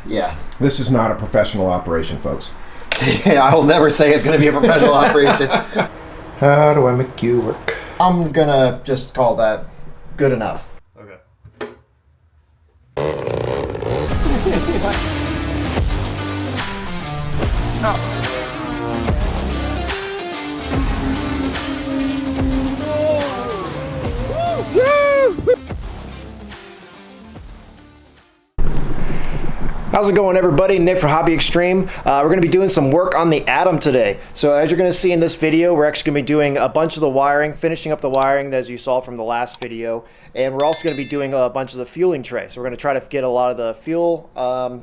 Yeah. This is not a professional operation, folks. Yeah, I will never say it's going to be a professional operation. How do I make you work? I'm going to just call that good enough. Okay. How's it going, everybody? Nick for Hobby Extreme. We're going to be doing some work on the Atom today. So as you're going to see in this video, we're actually going to be doing a bunch of the wiring, finishing up the wiring as you saw from the last video. And we're also going to be doing a bunch of the fueling tray. So we're going to try to get a lot of the fuel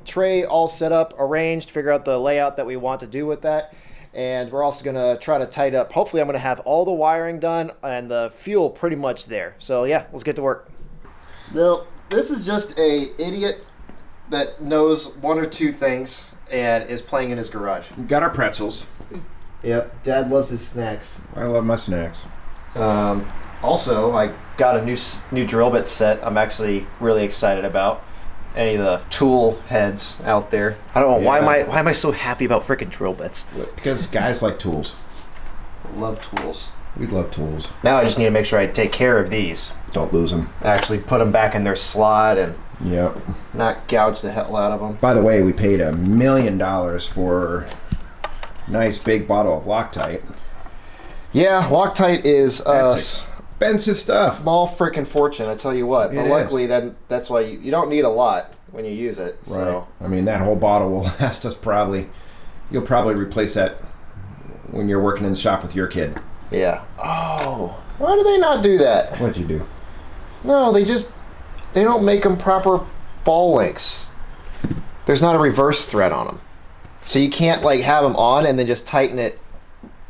tray all set up, arranged, figure out the layout that we want to do with that. And we're also going to try to tighten up. Hopefully I'm going to have all the wiring done and the fuel pretty much there. So yeah, let's get to work. Now, this is just a idiot that knows one or two things and is playing in his garage. We got our pretzels. Yep, Dad loves his snacks. I love my snacks. Also, I got a new drill bit set I'm actually really excited about. Any of the tool heads out there. I don't know, Yeah. why am I so happy about freaking drill bits? Because guys like tools. Love tools. We love tools. Now I just need to make sure I take care of these. Don't lose them. Actually put them back in their slot and Yep. not gouge the hell out of them. By the way, we paid $1 million for a nice big bottle of Loctite. Yeah, Loctite is That's expensive stuff. small freaking fortune, I tell you what. But It luckily, then that's why you don't need a lot when you use it. Right. So I mean, that whole bottle will last us probably. You'll probably replace that when you're working in the shop with your kid. yeah. Oh, why do they not do that? What'd you do? No, they don't make them proper ball links. There's not a reverse thread on them, so you can't like have them on and then just tighten it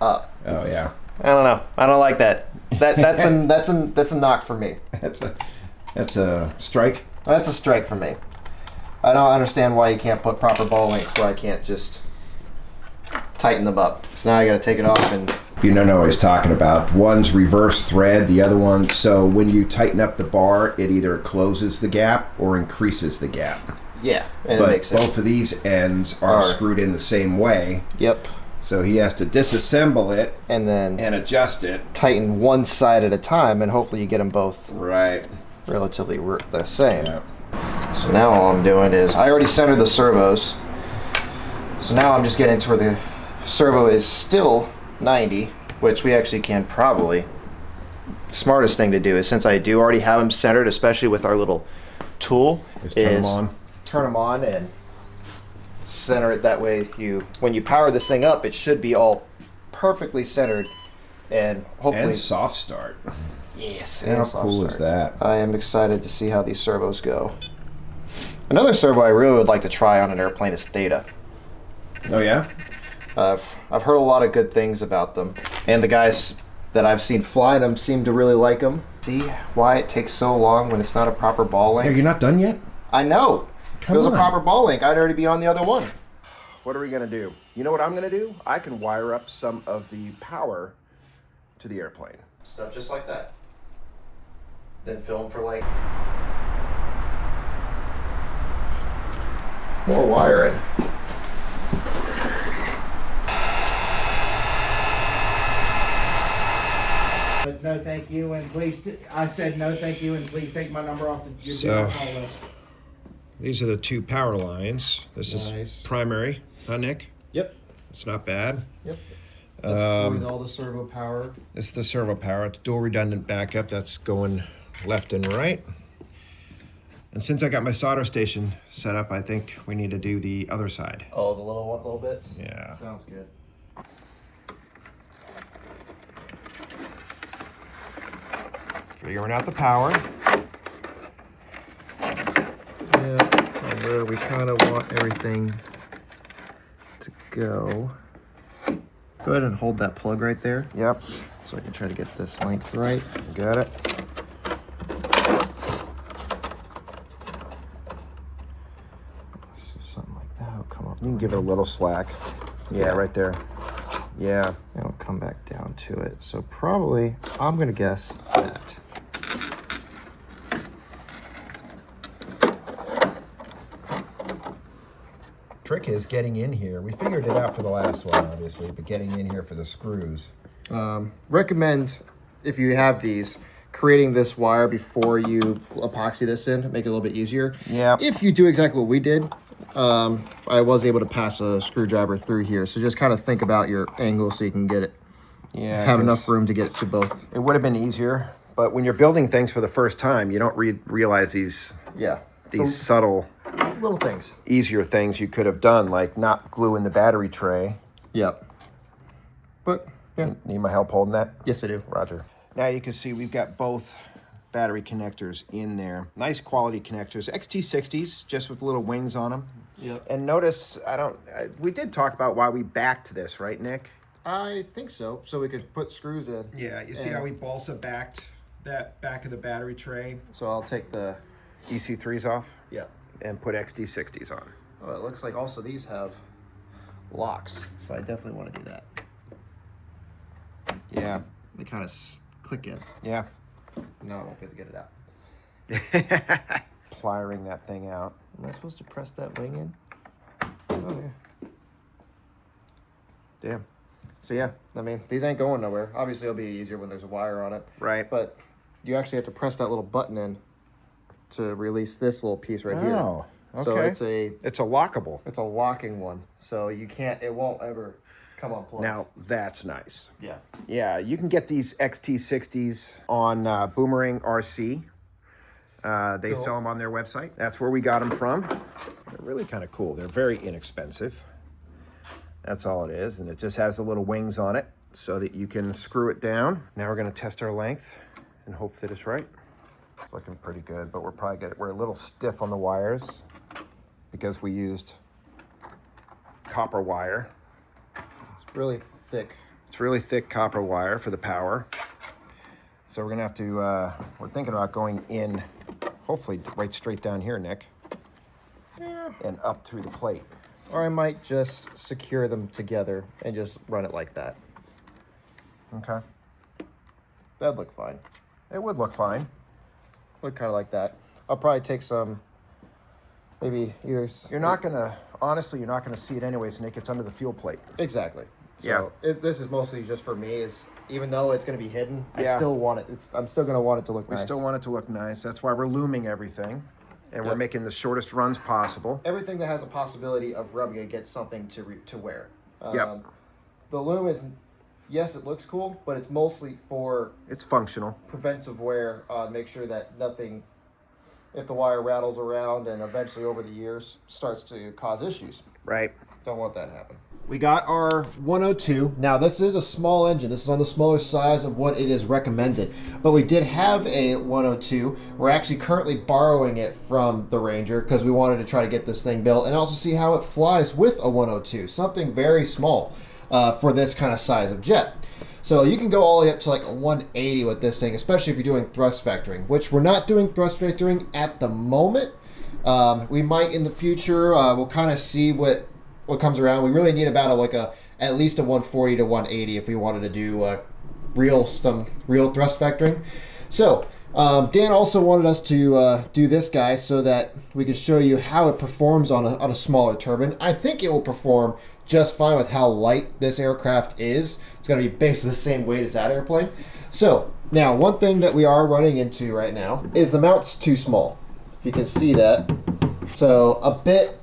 up. Oh yeah. I don't know. I don't like that. That's a knock for me. That's a strike. That's a strike for me. I don't understand why you can't put proper ball links where I can't just tighten them up. So now I got to take it off and. If you don't know what he's talking about, one's reverse thread, the other one. So when you tighten up the bar, it either closes the gap or increases the gap. Yeah, and But it makes sense. both of these ends are screwed in the same way. Yep. So he has to disassemble it And then and adjust it. tighten one side at a time, and hopefully you get them both Right. relatively the same. Yeah. So now all I'm doing is, I already centered the servos. So now I'm just getting to where the servo is still 90, which we actually can probably. The smartest thing to do is, since I do already have them centered, especially with our little tool, Just turn them on. Turn them on and center it that way. When you power this thing up, it should be all perfectly centered and hopefully. And soft start. Yes. How and soft cool is start. that? I am excited to see how these servos go. Another servo I really would like to try on an airplane is Theta. Oh yeah? I've heard a lot of good things about them, and the guys that I've seen fly them seem to really like them. See why it takes so long when it's not a proper ball link? Are you not done yet? I know. If it was a on. proper ball link, I'd already be on the other one. What are we going to do? You know what I'm going to do? I can wire up some of the power to the airplane. Stuff just like that. Then film for like more wiring. But no, thank you, and please. I said no, thank you, and please take my number off your So- call list. These are the two power lines. This Nice. is primary, huh, Nick? Yep. It's not bad. Yep. That's with all the servo power. This is the servo power. It's dual redundant backup. That's going left and right. And since I got my solder station set up, I think we need to do the other side. Oh, the little bits? Yeah. Sounds good. Figuring out the power. Yeah, and where we kind of want everything to go. Go ahead and hold that plug right there Yep. so I can try to get this length right. Got it. Something like that will come up. You can give it a little slack. Yeah, right there. Yeah. And it'll come back down to it. So probably, I'm gonna guess that. Trick is getting in here. We figured it out for the last one, obviously, but getting in here for the screws. Recommend, if you have these, creating this wire before you epoxy this in, make it a little bit easier. Yeah. If you do exactly what we did, I was able to pass a screwdriver through here. So just kind of think about your angle so you can get it. Yeah. Have enough room to get it to both. It would have been easier, but when you're building things for the first time, you don't realize these subtle, little things. easier things you could have done, like not gluing the battery tray. Yep. But yeah. Need my help holding that? Yes, I do. Roger. Now you can see we've got both battery connectors in there. Nice quality connectors. XT60s, just with little wings on them. Yep. And notice, we did talk about why we backed this, right, Nick? I think so. So we could put screws in. Yeah, you see how we balsa backed that back of the battery tray? So I'll take the EC3s off? Yeah. And put XT60s on. Oh, it looks like also these have locks. So I definitely want to do that. Yeah. They kind of click in. Yeah. No, I won't be able to get it out. Pliering that thing out. Am I supposed to press that wing in? Oh, yeah. Damn. So, yeah, I mean, these ain't going nowhere. Obviously, it'll be easier when there's a wire on it. Right. But you actually have to press that little button in to release this little piece right here. Oh, okay. So it's a lockable. it's a locking one. So it won't ever come unplugged. Now, that's nice. Yeah. Yeah, you can get these XT60s on Boomerang RC. They sell them on their website. That's where we got them from. They're really kind of cool. They're very inexpensive. That's all it is. And it just has the little wings on it so that you can screw it down. Now we're going to test our length and hope that it's right. It's looking pretty good, but we're a little stiff on the wires because we used copper wire. It's really thick. It's really thick copper wire for the power. So we're gonna have to, we're thinking about going in, hopefully right straight down here, Nick. Yeah. And up through the plate. Or I might just secure them together and just run it like that. Okay. That'd look fine. It would look fine. Look kind of like that. I'll probably take some, maybe either... Honestly, you're not gonna see it anyways, Nick. It's under the fuel plate. Exactly. So this is mostly just for me, even though it's going to be hidden, I still want it. I'm still going to want it to look nice. We still want it to look nice. That's why we're looming everything. And we're making the shortest runs possible. Everything that has a possibility of rubbing it gets something to wear. Yep. The loom is, yes, it looks cool, but it's mostly for It's functional. preventive wear. Make sure that nothing, if the wire rattles around and eventually over the years starts to cause issues. Right. Don't want that to happen. We got our 102. Now, this is a small engine. This is on the smaller size of what it is recommended. But we did have a 102. We're actually currently borrowing it from the Ranger because we wanted to try to get this thing built and also see how it flies with a 102. Something very small for this kind of size of jet. So you can go all the way up to like a 180 with this thing, especially if you're doing thrust vectoring, which we're not doing thrust vectoring at the moment. We might in the future. We'll kind of see what comes around. We really need about at least a 140 to 180 if we wanted to do real thrust vectoring. So Dan also wanted us to do this guy so that we could show you how it performs on a smaller turbine. I think it will perform just fine with how light this aircraft is. It's going to be basically the same weight as that airplane. So now one thing that we are running into right now is the mount's too small. If you can see that. So a bit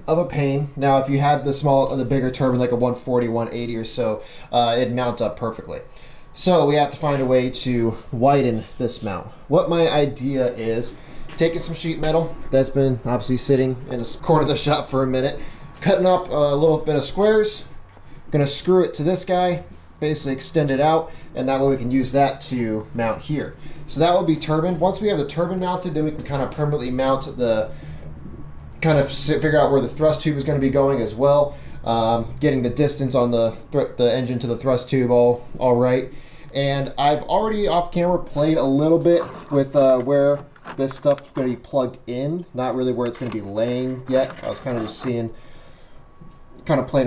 of a pain. Now, if you had the bigger turbine, like a 140, 180 or so, it'd mount up perfectly. So we have to find a way to widen this mount. What my idea is, taking some sheet metal that's been obviously sitting in a corner of the shop for a minute, cutting up a little bit of squares, gonna screw it to this guy, basically extend it out, and that way we can use that to mount here. So that will be turbine. Once we have the turbine mounted, then we can kind of permanently mount figure out where the thrust tube is going to be going as well. Getting the distance on the engine to the thrust tube all right. And I've already off camera played a little bit with where this stuff is going to be plugged in. Not really where it's going to be laying yet. I was kind of just playing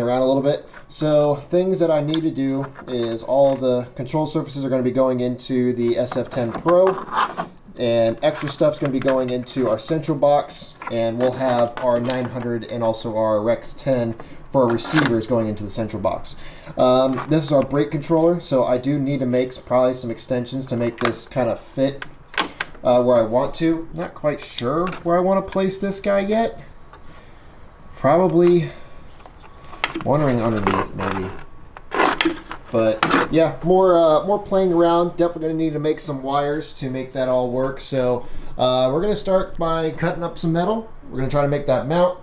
around a little bit. So things that I need to do is all the control surfaces are going to be going into the SF10 Pro. and extra stuff's going to be going into our central box, and we'll have our 900 and also our Rex 10 for our receivers going into the central box. This is our brake controller, so I do need to make probably some extensions to make this kind of fit where I want to. Not quite sure where I want to place this guy yet. Probably wondering underneath maybe. But yeah, more playing around. Definitely going to need to make some wires to make that all work. So we're going to start by cutting up some metal. We're going to try to make that mount,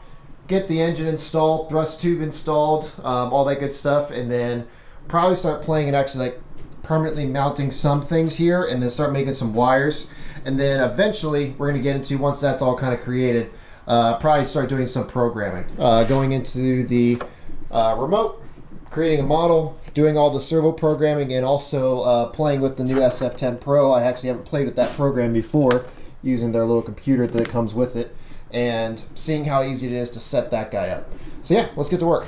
get the engine installed, thrust tube installed, all that good stuff, and then probably start playing and actually like permanently mounting some things here, and then start making some wires. And then eventually we're going to get into, once that's all kind of created, probably start doing some programming. Going into the remote, creating a model, doing all the servo programming, and also playing with the new SF10 Pro. I actually haven't played with that program before, using their little computer that comes with it, and seeing how easy it is to set that guy up. So yeah, let's get to work.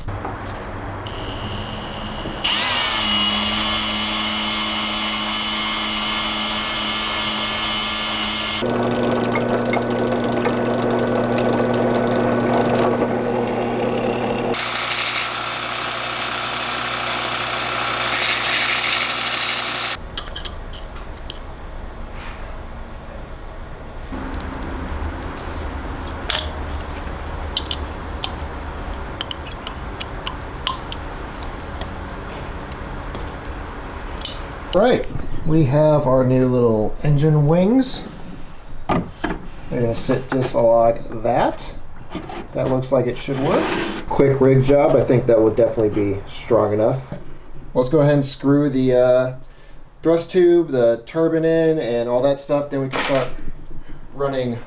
Right, we have our new little engine wings. They're going to sit just like that. That looks like it should work. Quick rig job. I think that will definitely be strong enough. Let's go ahead and screw the thrust tube, the turbine in, and all that stuff. Then we can start running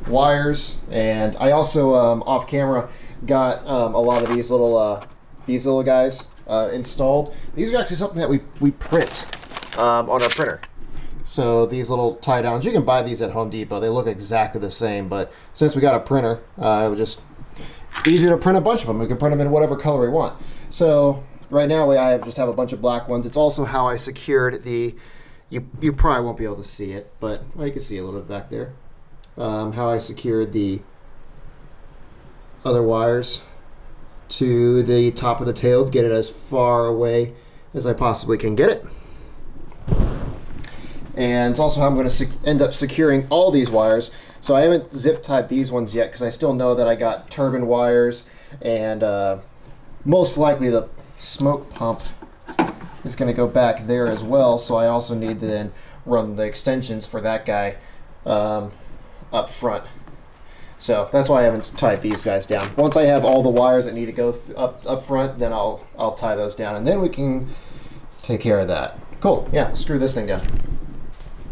wires. And I also, off camera, got a lot of these little guys installed. These are actually something that we print on our printer. So these little tie downs, you can buy these at Home Depot. They look exactly the same, but since we got a printer, it was just easier to print a bunch of them. We can print them in whatever color we want. So right now I just have a bunch of black ones. It's also how I secured the, you probably won't be able to see it, but well, you can see a little bit back there. How I secured the other wires to the top of the tail to get it as far away as I possibly can get it. And it's also how I'm going to end up securing all these wires. So I haven't zip tied these ones yet because I still know that I got turbine wires, and most likely the smoke pump is going to go back there as well. So I also need to then run the extensions for that guy up front. So that's why I haven't tied these guys down. Once I have all the wires that need to go up front, then I'll tie those down, and then we can take care of that. Cool. Yeah, screw this thing down.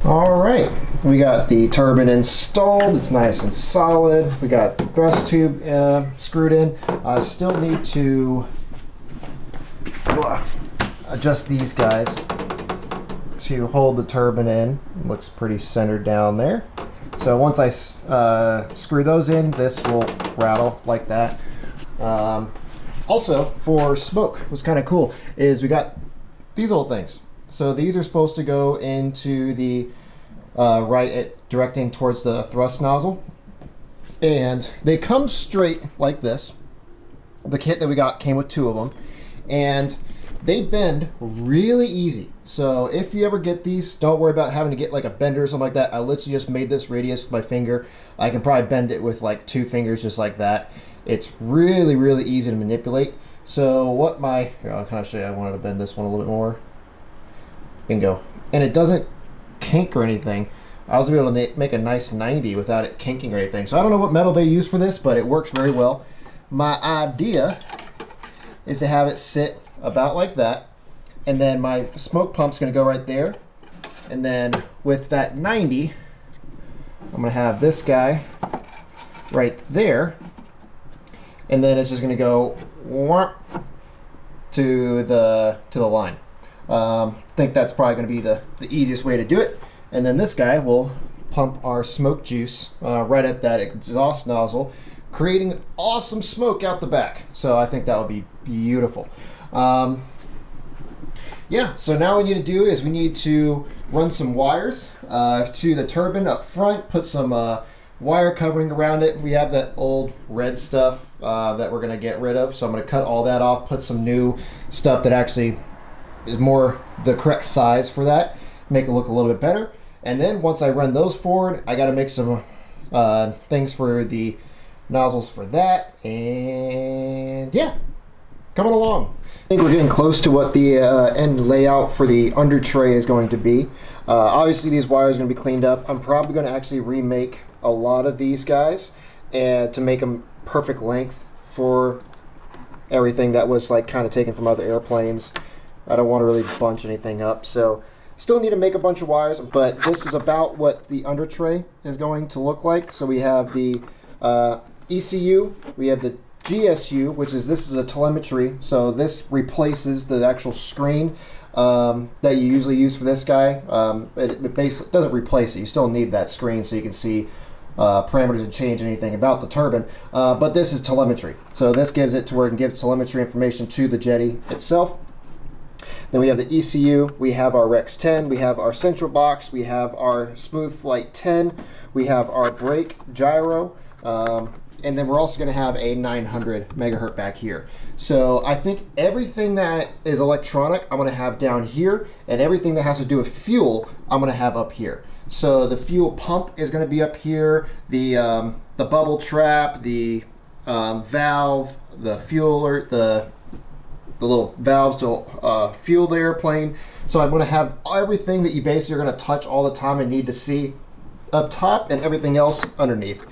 All right, we got the turbine installed. It's nice and solid. We got the thrust tube screwed in. I still need to adjust these guys to hold the turbine in. It looks pretty centered down there. So once I screw those in, this will rattle like that. Also, for smoke, what's kind of cool is we got these little things. So these are supposed to go into the directing towards the thrust nozzle, and they come straight like this. The kit that we got came with 2 of them, and they bend really easy. So if you ever get these, don't worry about having to get like a bender or something like that. I literally just made this radius with my finger. I can probably bend it with like 2 fingers just like that. It's really, really easy to manipulate. So what here, I'll kind of show you. I wanted to bend this one a little bit more. Bingo. And it doesn't kink or anything. I was able to make a nice 90 without it kinking or anything. So I don't know what metal they use for this, but it works very well. My idea is to have it sit about like that, and then my smoke pump's going to go right there, and then with that 90, I'm going to have this guy right there, and then it's just going to go to the line. I think that's probably going to be the easiest way to do it. And then this guy will pump our smoke juice right at that exhaust nozzle, creating awesome smoke out the back. So I think that will be beautiful. Yeah, so now what we need to do is we need to run some wires to the turbine up front, put some wire covering around it. We have that old red stuff that we're gonna get rid of, so I'm gonna cut all that off, put some new stuff that actually is more the correct size for that, make it look a little bit better. And then once I run those forward, I gotta make some things for the nozzles for that, and yeah, coming along. I think we're getting close to what the end layout for the under tray is going to be. Obviously these wires are going to be cleaned up. I'm probably going to actually remake a lot of these guys and to make them perfect length for everything that was like kind of taken from other airplanes. I don't want to really bunch anything up, so still need to make a bunch of wires, but this is about what the under tray is going to look like. So we have the ECU, we have the GSU, which is, this is a telemetry, so this replaces the actual screen that you usually use for this guy. It basically doesn't replace it. You still need that screen so you can see parameters and change anything about the turbine, but this is telemetry. So this gives it to where it can give telemetry information to the jetty itself. Then we have the ECU, we have our Rex 10, we have our central box, we have our Smooth Flight 10, we have our brake gyro, and then we're also going to have a 900 megahertz back here. So I think everything that is electronic I'm going to have down here, and everything that has to do with fuel I'm going to have up here. So the fuel pump is going to be up here, the bubble trap, the valve, the fueler, the little valves to fuel the airplane. So I'm going to have everything that you basically are going to touch all the time and need to see up top, and everything else underneath.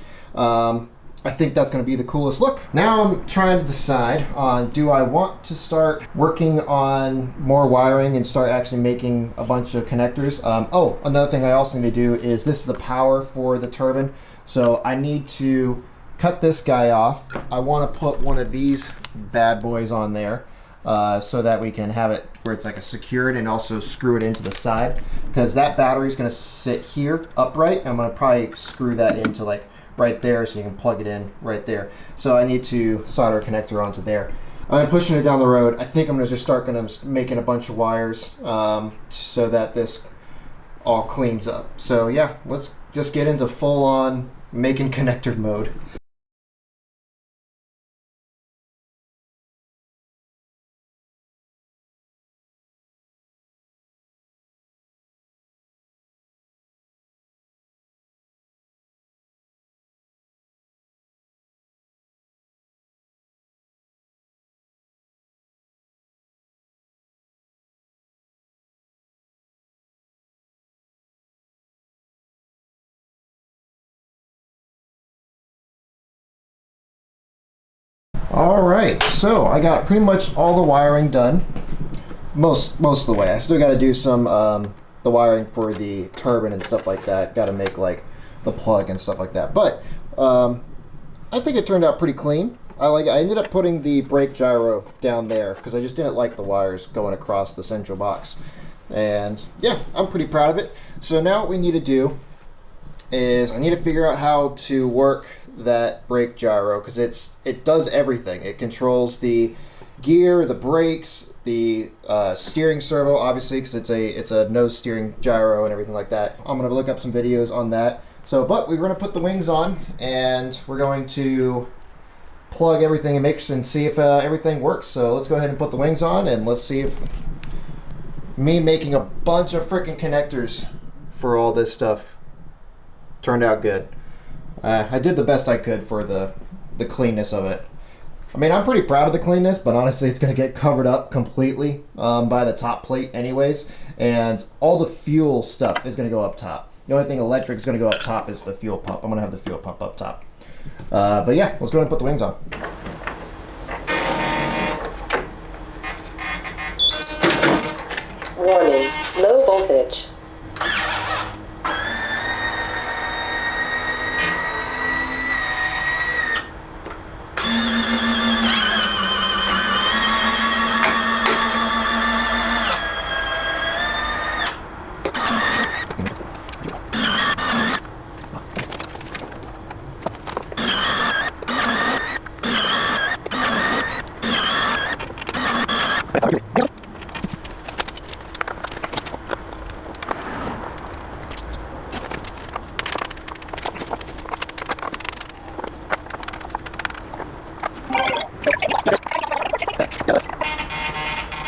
I think that's going to be the coolest look. Now I'm trying to decide on, do I want to start working on more wiring and start actually making a bunch of connectors? Oh, another thing I also need to do is, this is the power for the turbine. So I need to cut this guy off. I want to put one of these bad boys on there so that we can have it where it's like a secured, and also screw it into the side, because that battery is going to sit here upright. I'm going to probably screw that into like right there so you can plug it in right there. So I need to solder a connector onto there. I'm pushing it down the road. I think I'm going to just start making a bunch of wires so that this all cleans up. So yeah, let's just get into full on making connector mode. All right, so I got pretty much all the wiring done, most of the way. I still got to do some the wiring for the turbine and stuff like that. Got to make like the plug and stuff like that. But I think it turned out pretty clean. I ended up putting the brake gyro down there because I just didn't like the wires going across the central box. And yeah, I'm pretty proud of it. So now what we need to do is I need to figure out how to work that brake gyro, because it does everything. It controls the gear, the brakes, the steering servo, obviously, because it's a nose steering gyro and everything like that. I'm gonna look up some videos on that. So, but we're gonna put the wings on, and we're going to plug everything and see if everything works. So let's go ahead and put the wings on, and let's see if me making a bunch of freaking connectors for all this stuff turned out good. I did the best I could for the cleanness of it. I mean, I'm pretty proud of the cleanness, but honestly, it's going to get covered up completely by the top plate anyways, and all the fuel stuff is going to go up top. The only thing electric is going to go up top is the fuel pump. I'm going to have the fuel pump up top. But yeah, let's go ahead and put the wings on. Warning, low voltage.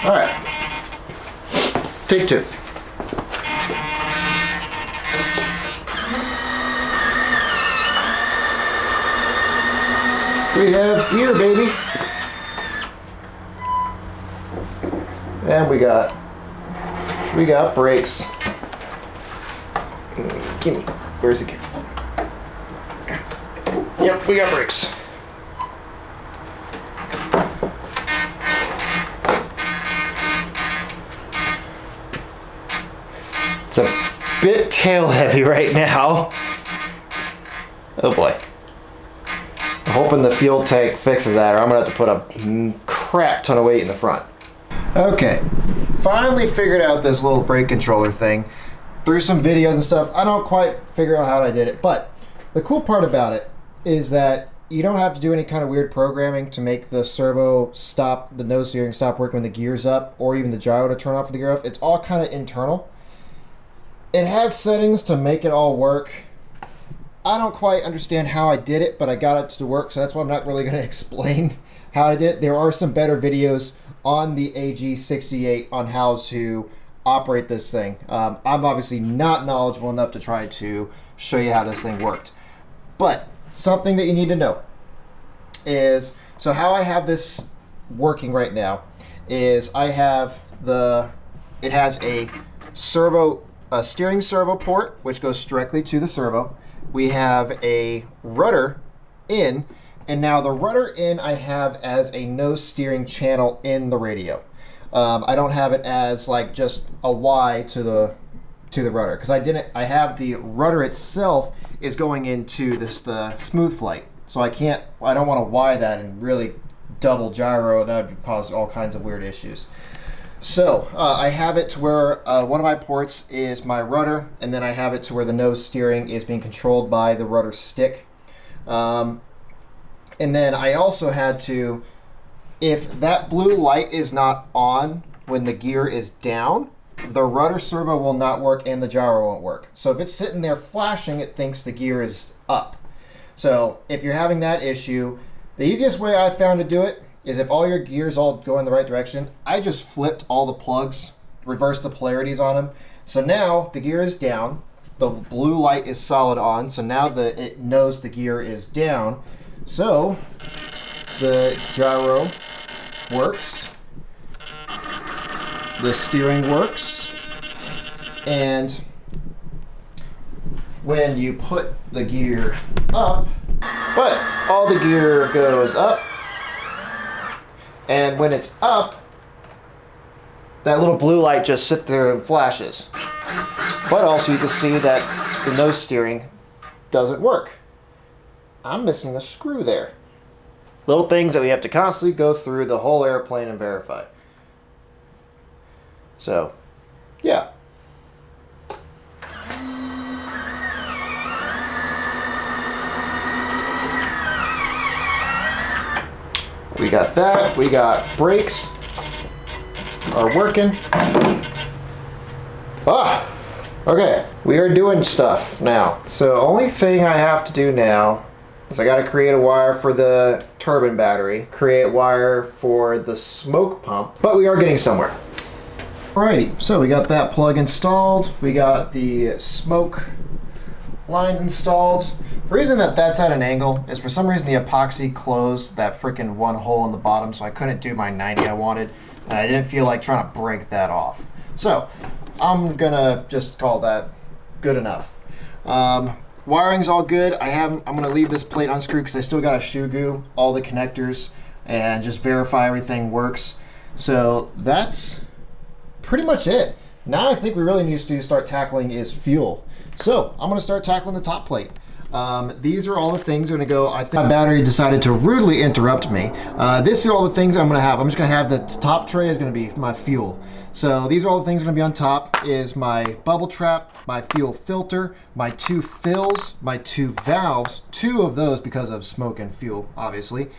All right. Take two. We have gear, baby. And we got brakes. Gimme. Where's the gear? Yep, we got brakes. It's a bit tail heavy right now. Oh boy. I'm hoping the fuel tank fixes that, or I'm gonna have to put a crap ton of weight in the front. Okay, finally figured out this little brake controller thing. Through some videos and stuff, I don't quite figure out how I did it, but the cool part about it is that you don't have to do any kind of weird programming to make the servo stop, the nose steering stop working when the gear's up, or even the gyro to turn off when the gear off. It's all kind of internal. It has settings to make it all work. I don't quite understand how I did it, but I got it to work, so that's why I'm not really going to explain how I did it. There are some better videos on the AG68 on how to operate this thing. I'm obviously not knowledgeable enough to try to show you how this thing worked. But something that you need to know is, so how I have this working right now is it has a steering servo port, which goes directly to the servo. We have a rudder in, and now the rudder in I have as a nose steering channel in the radio. I don't have it as like just a Y to the rudder, because I have the rudder itself is going into the smooth flight. So I don't want to Y that and really double gyro. That would cause all kinds of weird issues. So I have it to where one of my ports is my rudder, and then I have it to where the nose steering is being controlled by the rudder stick. And then I also had to, if that blue light is not on when the gear is down, the rudder servo will not work and the gyro won't work. So if it's sitting there flashing, it thinks the gear is up. So if you're having that issue, the easiest way I found to do it is if all your gears all go in the right direction, I just flipped all the plugs, reversed the polarities on them. So now the gear is down, the blue light is solid on, so now it knows the gear is down. So the gyro works, the steering works, and when you put the gear up, but all the gear goes up, and when it's up, that little blue light just sits there and flashes. But also you can see that the nose steering doesn't work. I'm missing a screw there. Little things that we have to constantly go through the whole airplane and verify. So, yeah. We got that. We got brakes are working. Okay. We are doing stuff now. So only thing I have to do now is I got to create a wire for the turbine battery, create wire for the smoke pump, but we are getting somewhere. Alrighty, so we got that plug installed. We got the smoke lines installed. The reason that that's at an angle is for some reason the epoxy closed that freaking one hole in the bottom, so I couldn't do my 90 I wanted, and I didn't feel like trying to break that off. So I'm gonna just call that good enough. Wiring's all good. I'm gonna leave this plate unscrewed because I still gotta shoe glue all the connectors and just verify everything works. So that's pretty much it. Now I think we really need to start tackling is fuel. So I'm gonna start tackling the top plate. These are all the things that are gonna go. I think my battery decided to rudely interrupt me. This is all the things I'm gonna have. I'm just gonna have the top tray is gonna be my fuel. So these are all the things that are gonna be on top is my bubble trap, my fuel filter, my 2 fills, my 2 valves, 2 of those because of smoke and fuel, obviously.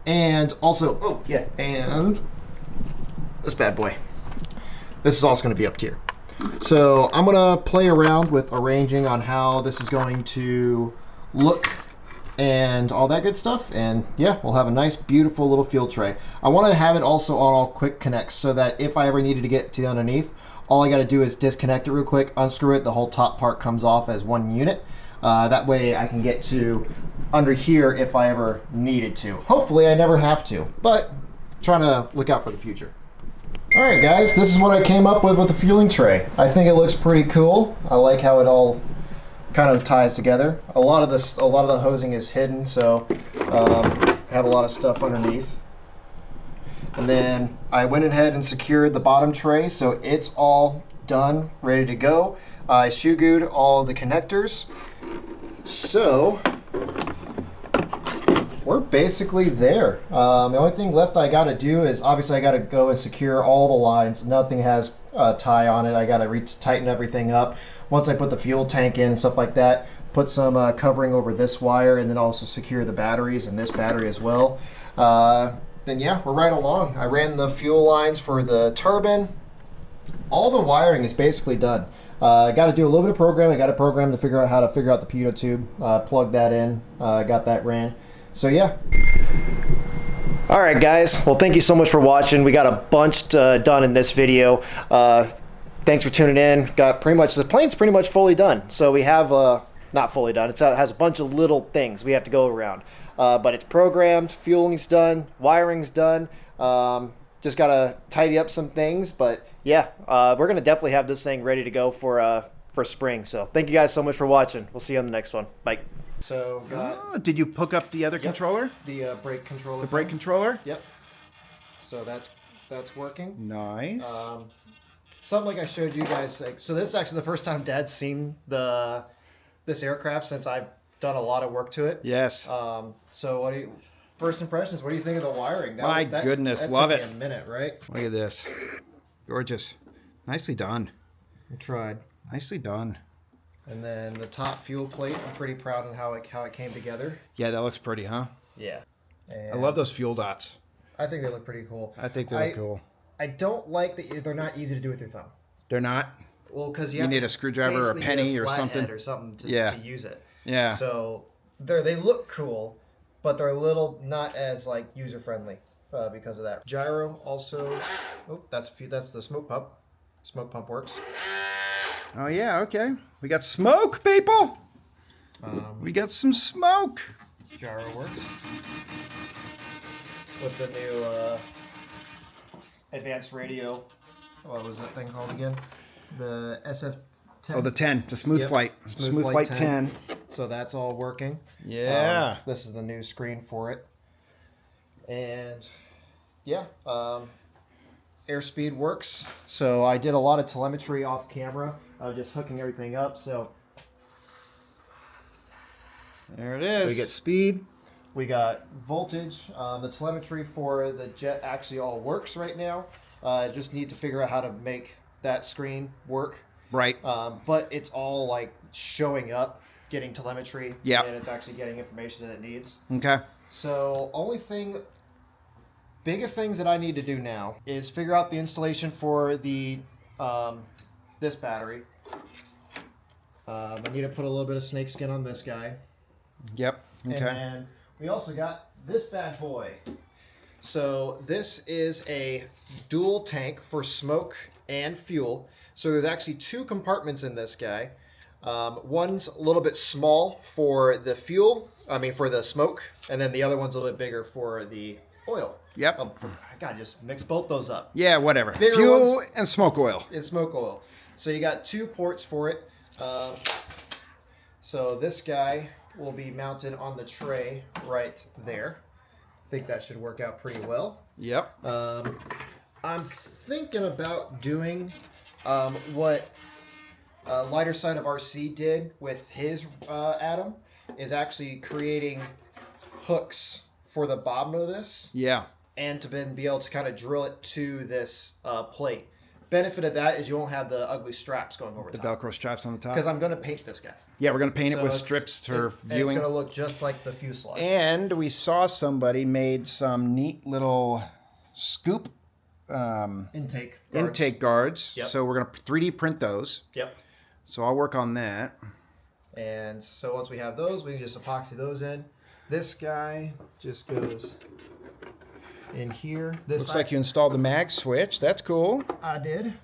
And also, and this bad boy. This is also gonna be up here. So I'm gonna play around with arranging on how this is going to look and all that good stuff. And yeah, we'll have a nice, beautiful little fuel tray. I want to have it also on all quick connects so that if I ever needed to get to the underneath, all I got to do is disconnect it real quick, unscrew it, the whole top part comes off as one unit. That way I can get to under here if I ever needed to. Hopefully I never have to, but trying to look out for the future. All right, guys, this is what I came up with the fueling tray. I think it looks pretty cool. I like how it all kind of ties together. A lot of the hosing is hidden, so I have a lot of stuff underneath. And then I went ahead and secured the bottom tray, so it's all done, ready to go. I shoe glued all the connectors. So we're basically there. The only thing left I gotta do is obviously I gotta go and secure all the lines. Nothing has a tie on it. I gotta tighten everything up. Once I put the fuel tank in and stuff like that, put some covering over this wire, and then also secure the batteries and this battery as well. Then yeah, we're right along. I ran the fuel lines for the turbine. All the wiring is basically done. I got to do a little bit of programming. I got a program to figure out how to figure out the pitot tube. Plug that in. Got that ran. So yeah. All right, guys. Well, thank you so much for watching. We got a bunch done in this video. Thanks for tuning in. Got pretty much the plane's pretty much fully done. So we have not fully done. It has a bunch of little things we have to go around. But it's programmed, fueling's done, wiring's done. Just gotta tidy up some things, but yeah, we're gonna definitely have this thing ready to go for spring. So thank you guys so much for watching. We'll see you on the next one. Bye. So Did you hook up the other controller? The brake controller. The brake controller? Yep. So that's working. Nice. Something like I showed you guys. So this is actually the first time Dad's seen this aircraft since I've done a lot of work to it. Yes. So first impressions, what do you think of the wiring? My goodness, that love took it. me a minute, right? Look at this. Gorgeous. Nicely done. I tried. Nicely done. And then the top fuel plate, I'm pretty proud of how it came together. Yeah, that looks pretty, huh? Yeah. And I love those fuel dots. I think they look pretty cool. I think they look cool. I don't like that they're not easy to do with your thumb. They're not? Well, because you need a screwdriver or a penny or something. Or something to use it. Yeah. So they look cool, but they're a little not as like user friendly because of that. Gyro also. Oh, that's the smoke pump. Smoke pump works. Oh yeah, okay. We got smoke, people. We got some smoke. Gyro works with the new advanced radio. What was that thing called again? The SF10. Oh, the 10, the smooth flight. Smooth flight 10. So that's all working. Yeah. This is the new screen for it. And yeah, airspeed works. So I did a lot of telemetry off camera. I was just hooking everything up. So there it is. we get speed. We got voltage. The telemetry for the jet actually all works right now. Just need to figure out how to make that screen work. Right. But it's all like showing up, getting telemetry, Yep. and it's actually getting information that it needs. Okay. So biggest things that I need to do now is figure out the installation for the this battery. I need to put a little bit of snakeskin on this guy. Yep. Okay. And then we also got this bad boy. So this is a dual tank for smoke and fuel. So there's actually two compartments in this guy. One's a little bit small for the for the smoke, and then the other one's a little bit bigger for the oil. Yep. I gotta just mix both those up. Yeah, whatever. Bigger Fuel ones- and smoke oil. And smoke oil. So you got two ports for it. So this guy will be mounted on the tray right there. I think that should work out pretty well. Yep. I'm thinking about doing what Lighter Side of RC did with his Atom, is actually creating hooks for the bottom of this. Yeah. And to then be able to kind of drill it to this plate. Benefit of that is you won't have the ugly straps going over The top. Velcro straps on the top. Because I'm going to paint this guy. Yeah, we're going to paint it So with it's- strips for and viewing. it's going to look just like the fuselage. And we saw somebody made some neat little scoop Intake guards. Yep. So we're going to 3D print those. Yep. So I'll work on that. And so once we have those, we can just epoxy those in. This guy just goes in here. This Looks like you installed the mag switch. That's cool. I did.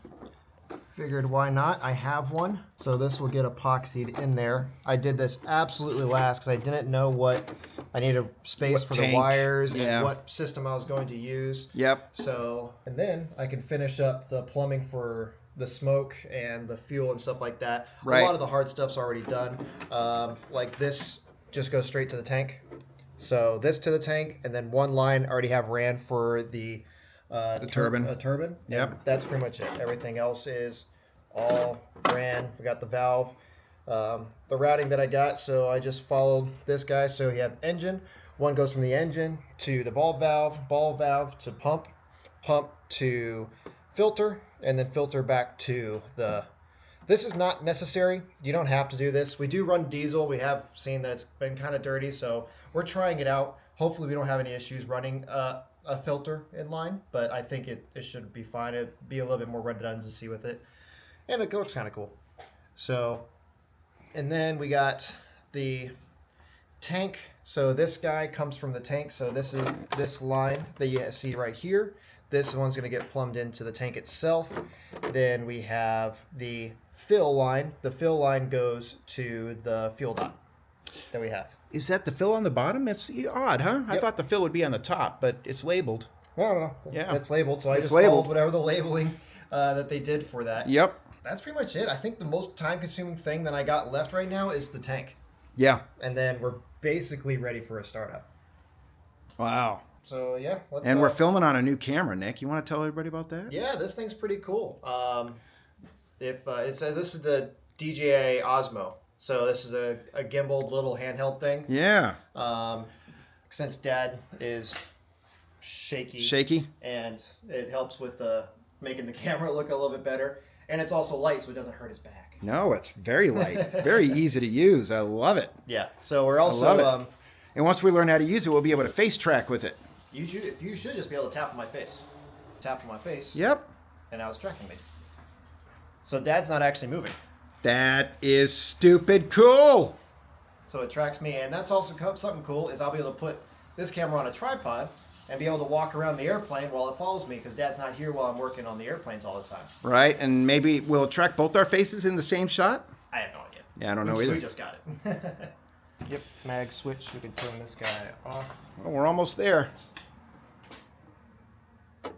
Figured why not? I have one. So this will get epoxied in there. I did this absolutely last because I didn't know what I needed space What for tank. the wires Yeah. and what system I was going to use. Yep. So, and then I can finish up the plumbing for the smoke and the fuel and stuff like that. Right. A lot of the hard stuff's already done. Like this just goes straight to the tank. So this to the tank, and then one line I already have ran for the turbine. turbine. Yep. And that's pretty much it. Everything else is all ran. We got the valve, the routing that I got. So I just followed this guy. So you have engine. One goes from the engine to the ball valve to pump to filter, and then filter back to the. This is not necessary. You don't have to do this. We do run diesel. We have seen that it's been kind of dirty, so we're trying it out. Hopefully we don't have any issues running a filter in line, but I think it should be fine. It'd be a little bit more redundancy with it, and it looks kind of cool. So, and then we got the tank. So this guy comes from the tank. So this is this line that you see right here. This one's going to get plumbed into the tank itself. Then we have the fill line. The fill line goes to the fuel dot that we have. Is that the fill on the bottom? It's odd, huh? I Yep. thought the fill would be on the top, but it's labeled. Well, I don't know. Yeah. It's labeled, so I It's just labeled. followed whatever the labeling that they did for that. Yep. That's pretty much it. I think the most time-consuming thing that I got left right now is the tank. Yeah. And then we're basically ready for a startup. Wow. So, yeah. Let's, And we're filming on a new camera, Nick. You want to tell everybody about that? Yeah, this thing's pretty cool. If it says this is the DJI Osmo, so this is a gimbal little handheld thing. Yeah. Since Dad is shaky, Shaky? and it helps with the making the camera look a little bit better, and it's also light, so it doesn't hurt his back. No, it's very light. Very easy to use. I love it. Yeah. So we're love it. also And once we learn how to use it, we'll be able to face track with it. you should just be able to tap on my face, Yep. and now it's tracking me. So Dad's not actually moving. That is stupid cool. So it tracks me, and that's also something cool is I'll be able to put this camera on a tripod and be able to walk around the airplane while it follows me because Dad's not here while I'm working on the airplanes all the time. Right? And maybe we'll track both our faces in the same shot? I have no idea. Yeah, I don't know either. We just got it. Yep, mag switch. We can turn this guy off. Well, we're almost there. There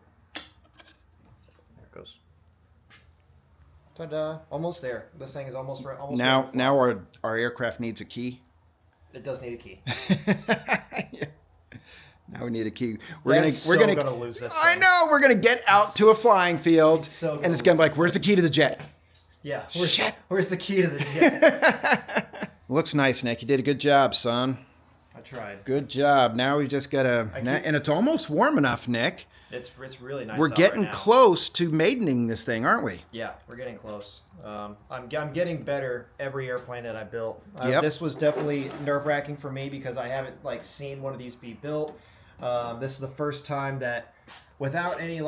it goes. Ta-da! Almost there. This thing is almost right. Almost Now, ready to now our aircraft needs a key. fly. It does need a key. Now we need a key. We're gonna lose this. I thing. know. We're gonna get out to a flying field, so gonna and it's gonna be lose like, "Where's the key to the jet?" Yeah. Where's the key to the jet? Looks nice, Nick. You did a good job, son. I tried. Good job. Now we just gotta, and it's almost warm enough, Nick. It's really nice. We're out getting right now. close to maidening this thing, aren't we? Yeah, we're getting close. I'm getting better every airplane that I built. Yep. This was definitely nerve-wracking for me because I haven't seen one of these be built. This is the first time that without any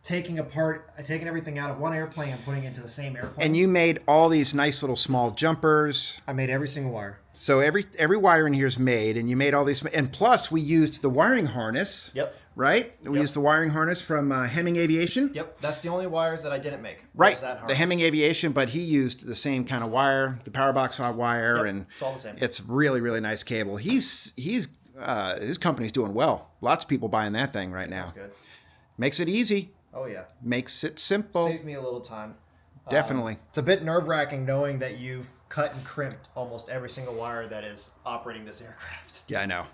taking everything out of one airplane and putting it into the same airplane. And you made all these nice little small jumpers. I made every single wire. So every wire in here is made, and you made all these. And plus, we used the wiring harness. Yep. Right? We used the wiring harness from Hemming Aviation. Yep. That's the only wires that I didn't make. Right. Was that The harness. Hemming Aviation, but he used the same kind of wire, the power box wire, Yep, and it's all the same. It's really, really nice cable. His company's doing well. Lots of people buying that thing right now. That's good. Makes it easy. Oh yeah. Makes it simple. Saved me a little time. Definitely. It's a bit nerve-wracking knowing that you've cut and crimped almost every single wire that is operating this aircraft. Yeah, I know.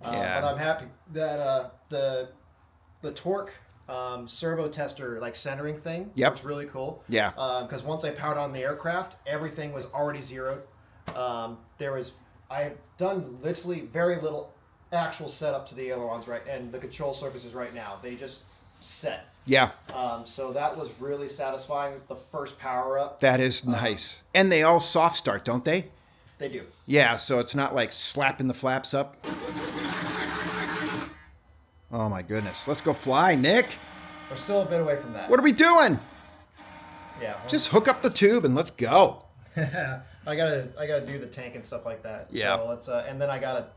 But I'm happy that the torque servo tester centering thing was really cool. Yeah. Because once I powered on the aircraft, everything was already zeroed. I've done literally very little actual setup to the ailerons and the control surfaces right now. They just set. Yeah. So that was really satisfying. The first power up. That is nice. And they all soft start, don't they? They do. Yeah, so it's not like slapping the flaps up. Oh my goodness. Let's go fly, Nick. We're still a bit away from that. What are we doing? Yeah. Just hook up the tube and let's go. I gotta do the tank and stuff like that. Yeah. So let's and then I gotta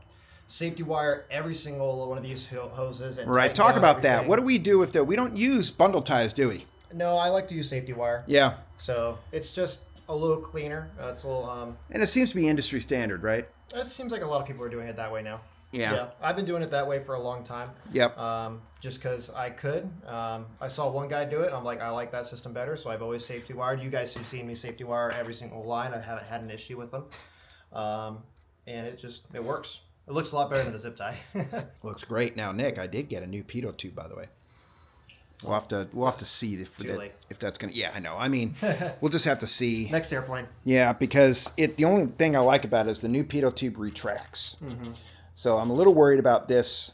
safety wire every single one of these hoses. And Right. tighten Talk down about that. everything. What do we do if we don't use bundle ties, do we? No, I like to use safety wire. Yeah. So it's just a little cleaner. It's a little. And it seems to be industry standard, right? It seems like a lot of people are doing it that way now. Yeah. I've been doing it that way for a long time. Yep. Just because I could. I saw one guy do it. I'm like, I like that system better, so I've always safety wired. You guys have seen me safety wire every single line. I haven't had an issue with them, and it works. It looks a lot better than a zip tie. Looks great. Now, Nick, I did get a new pitot tube, by the way. We'll have to see if that's gonna. Yeah, I know. I mean, we'll just have to see. Next airplane. Yeah, because the only thing I like about it is the new pitot tube retracts. So I'm a little worried about this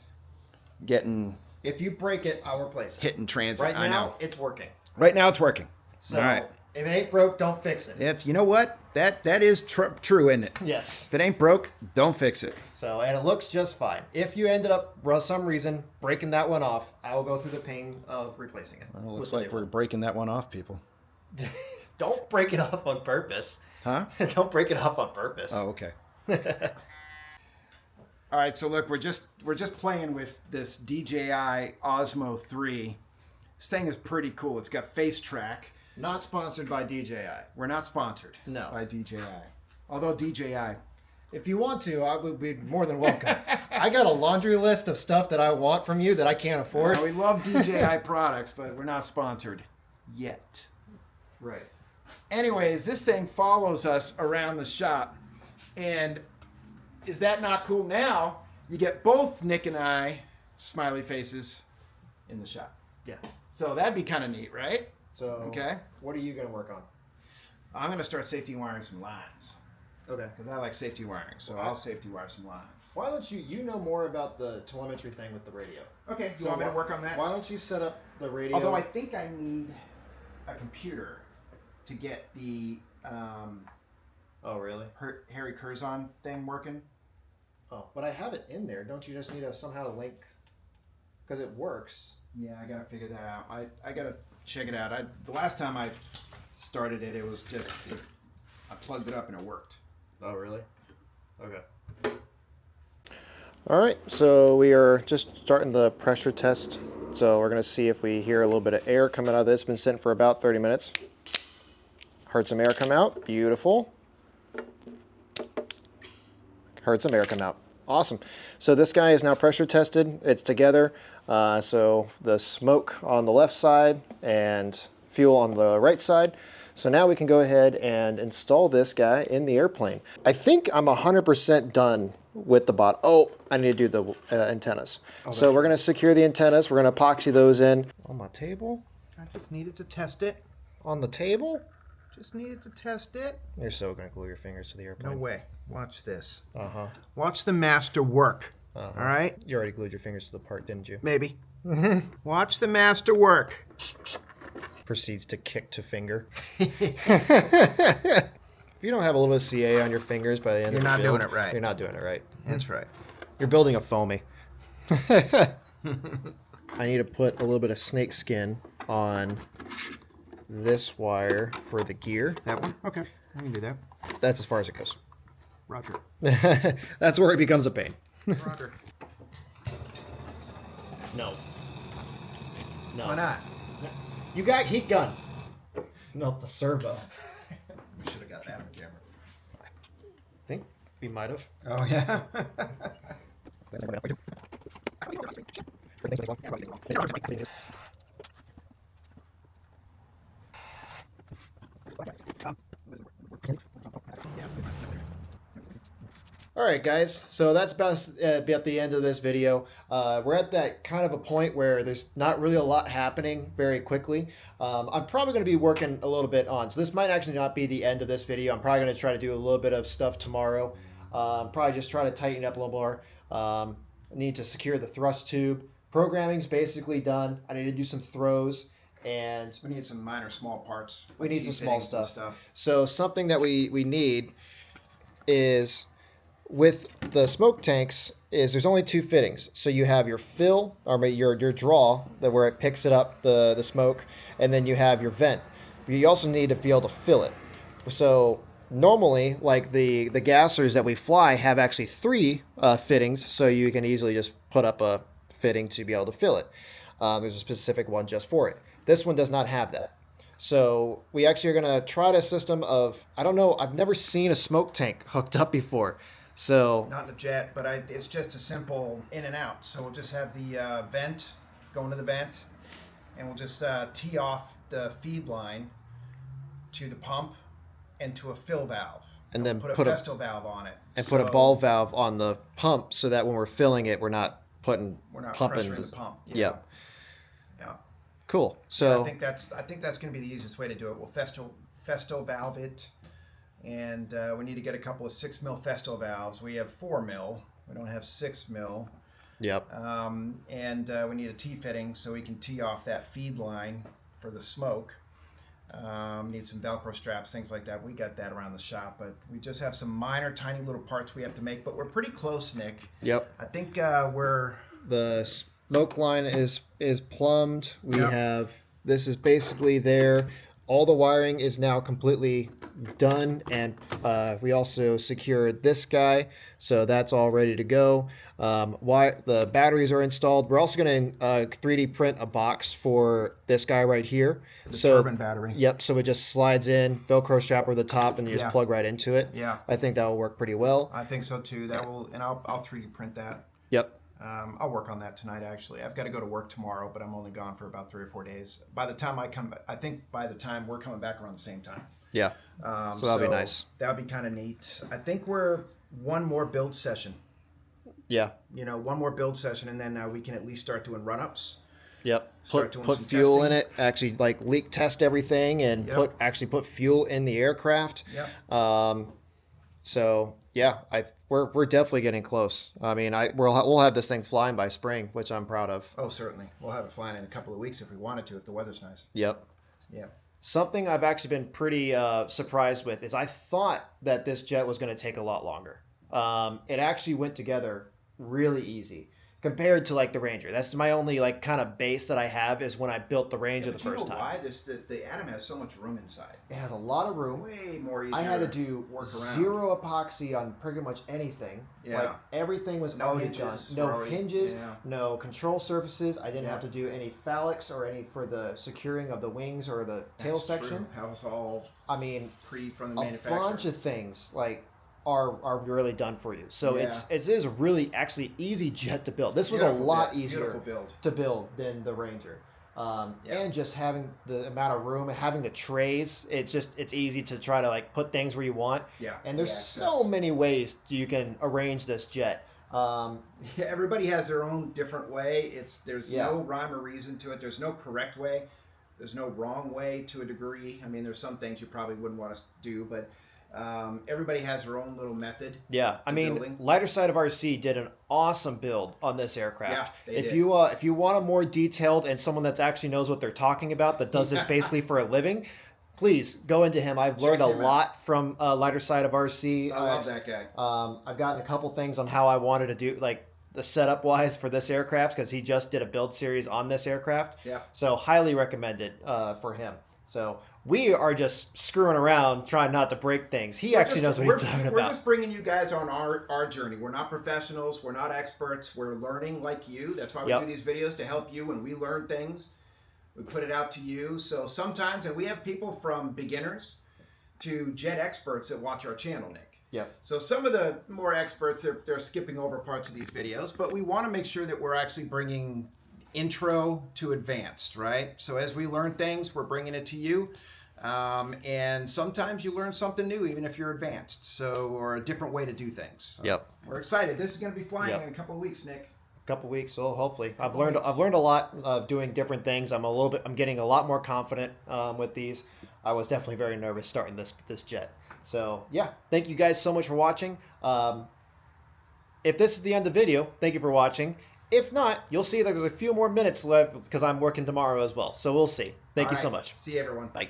getting If you break it, I'll replace it. hit in transit. Right I now, know. it's working. Right now, it's working. So All right. if it ain't broke, don't fix it. It's, you know what? That is true, isn't it? Yes. If it ain't broke, don't fix it. So, and it looks just fine. If you ended up, for some reason, breaking that one off, I will go through the pain of replacing it. Well, looks with a like new we're one. breaking that one off, people. Don't break it off on purpose. Huh? Don't break it off on purpose. Oh, okay. All right, so look, we're just playing with this DJI Osmo 3. This thing is pretty cool. It's got face track. Not sponsored by DJI. We're not sponsored No. by DJI. Although DJI. If you want to, I would be more than welcome. I got a laundry list of stuff that I want from you that I can't afford. We love DJI products, but we're not sponsored yet. Right. Anyways, this thing follows us around the shop. And is that not cool? Now you get both Nick and I smiley faces in the shop. Yeah. So that'd be kind of neat, right? So, Okay. what are you going to work on? I'm going to start safety wiring some lines. Okay. Because I like safety wiring, so I'll safety wire some lines. Why don't you know more about the telemetry thing with the radio? Okay, you want me to work on that? Why don't you set up the radio? Although I think I need a computer to get the Oh, really? Harry Curzon thing working. Oh, but I have it in there. Don't you just need to somehow link? Because it works. Yeah, I got to figure that out. I got to check it out. The last time I started it, it was just, I plugged it up and it worked. Oh, really? Okay. All right, so we are just starting the pressure test. So we're going to see if we hear a little bit of air coming out of this. It's been sitting for about 30 minutes. Heard some air come out. Beautiful. Heard some air come out. Awesome. So this guy is now pressure tested. It's together. So the smoke on the left side and fuel on the right side. So now we can go ahead and install this guy in the airplane. I think I'm 100% done with the bot. Oh, I need to do the antennas. So we're going to secure the antennas. We're going to epoxy those in. On my table? I just needed to test it. On the table? Just needed to test it. You're so going to glue your fingers to the airplane. No way. Watch this. Uh-huh. Watch the master work. All right? You already glued your fingers to the part, didn't you? Maybe. Watch the master work. Proceeds to kick to finger. If you don't have a little bit of CA on your fingers by the end of the You're not build, doing it right. You're not doing it right. That's right. You're building a foamy. I need to put a little bit of snake skin on this wire for the gear. That one? Okay. I can do that. That's as far as it goes. Roger. That's where it becomes a pain. Roger. No. No. Why not? You got heat gun. Not the servo. We should have got that on camera. I think we might have. Oh, yeah? All right, guys. So that's about be at the end of this video. We're at that kind of a point where there's not really a lot happening very quickly. I'm probably going to be working a little bit on. So this might actually not be the end of this video. I'm probably going to try to do a little bit of stuff tomorrow. Probably just try to tighten up a little more. I need to secure the thrust tube. Programming's basically done. I need to do some throws. And We need some minor small parts. we need some small T-fittings and stuff. So something that we need is, with the smoke tanks, is there's only two fittings. So you have your fill, or your draw, that where it picks it up, the smoke, and then you have your vent. You also need to be able to fill it. So normally, like the gassers that we fly have actually 3 fittings, so you can easily just put up a fitting to be able to fill it. There's a specific one just for it. This one does not have that. So we actually are going to try a system of, I don't know, I've never seen a smoke tank hooked up before. So Not the jet, but it's just a simple in and out. So we'll just have the vent go into the vent, and we'll just tee off the feed line to the pump and to a fill valve. And then we'll put a a- Festo valve on it. and put a ball valve on the pump so that when we're filling it, we're not pumping. Pressuring the pump. Yep. Yeah. Cool. So I think that's going to be the easiest way to do it. We'll Festo valve it, and we need to get a couple of 6 mil Festo valves. We have 4 mil. We don't have 6 mil. yep. And we need a T fitting so we can tee off that feed line for the smoke. Need some Velcro straps, things like that. We got that around the shop, but we just have some minor, tiny little parts we have to make. But we're pretty close, Nick. Yep. I think we're. The smoke line is plumbed. We Yep. have, this is basically there. All the wiring is now completely done, and we also secured this guy, so that's all ready to go. The batteries are installed. We're also going to 3D print a box for this guy right here. The Turbine battery. Yep. So it just slides in, Velcro strap over the top, and you just Yeah. plug right into it. Yeah. I think that will work pretty well. I think so too. That will, and I'll 3D print that. Yep. I'll work on that tonight. Actually, I've got to go to work tomorrow, but I'm only gone for about 3 or 4 days. By the time I come, I think by the time we're coming back around the same time. Yeah. So that'll be nice. That'll be kind of neat. I think we're one more build session. Yeah. One more build session, and then we can at least start doing run-ups. Yep. Start Put doing put some fuel testing. in it. Actually, like leak test everything and Yep. put fuel in the aircraft. Yep. So yeah, we're definitely getting close. I mean, we'll have this thing flying by spring, which I'm proud of. Oh, certainly. We'll have it flying in a couple of weeks if we wanted to, if the weather's nice. Yep. Yeah. Something I've actually been pretty surprised with is I thought that this jet was going to take a lot longer. It actually went together really easy compared to like the Ranger. That's my only like kind of base that I have is when I built the Ranger the first time. Why the Atom has so much room inside? It has a lot of room. Way more easier. I had to do work around. 0 epoxy on pretty much anything. Yeah. Like everything was No already hinges, done. No already- hinges, yeah. no control surfaces. I didn't Yeah. have to do any phallics or any for the securing of the wings or the tail That's section. true. That was all I mean, from the a manufacturer. bunch of things like are really done for you. So Yeah. it is a really actually easy jet to build. This was a Beautiful lot build. easier Beautiful build. to build than the Ranger. Yeah. And just having the amount of room, having the trays, it's easy to try to like put things where you want. Yeah. And there's Yeah, so many ways you can arrange this jet. Yeah, everybody has their own different way. There's Yeah. no rhyme or reason to it. There's no correct way. There's no wrong way to a degree. I mean, there's some things you probably wouldn't want to do, but everybody has their own little method. Yeah, I mean, building. Lighter Side of RC did an awesome build on this aircraft. Yeah, they if did. you want a more detailed and someone that actually knows what they're talking about, that does this basically for a living, please go into him. I've learned a him out. lot from Lighter Side of RC. I love that guy. I've gotten a couple things on how I wanted to do, like the setup wise for this aircraft, because he just did a build series on this aircraft. Yeah. So highly recommended for him. So we are just screwing around, trying not to break things. He actually knows what he's talking We're about. just bringing you guys on our journey. We're not professionals. We're not experts. We're learning like you. That's why we Yep. do these videos, to help you when we learn things. We put it out to you. So sometimes, and we have people from beginners to jet experts that watch our channel, Nick. Yep. So some of the more experts, they're skipping over parts of these videos, but we want to make sure that we're actually bringing intro to advanced, right? So as we learn things, we're bringing it to you. And sometimes you learn something new, even if you're advanced. So, or a different way to do things. So Yep. We're excited. This is going to be flying Yep. in a couple of weeks, Nick. Couple weeks, so hopefully I've learned a lot of doing different things. I'm getting a lot more confident with these. I was definitely very nervous starting this jet. So yeah, thank you guys so much for watching. If this is the end of the video, thank you for watching. If not, you'll see that there's a few more minutes left because I'm working tomorrow as well. So we'll see. Thank you so much. See you, everyone. Bye.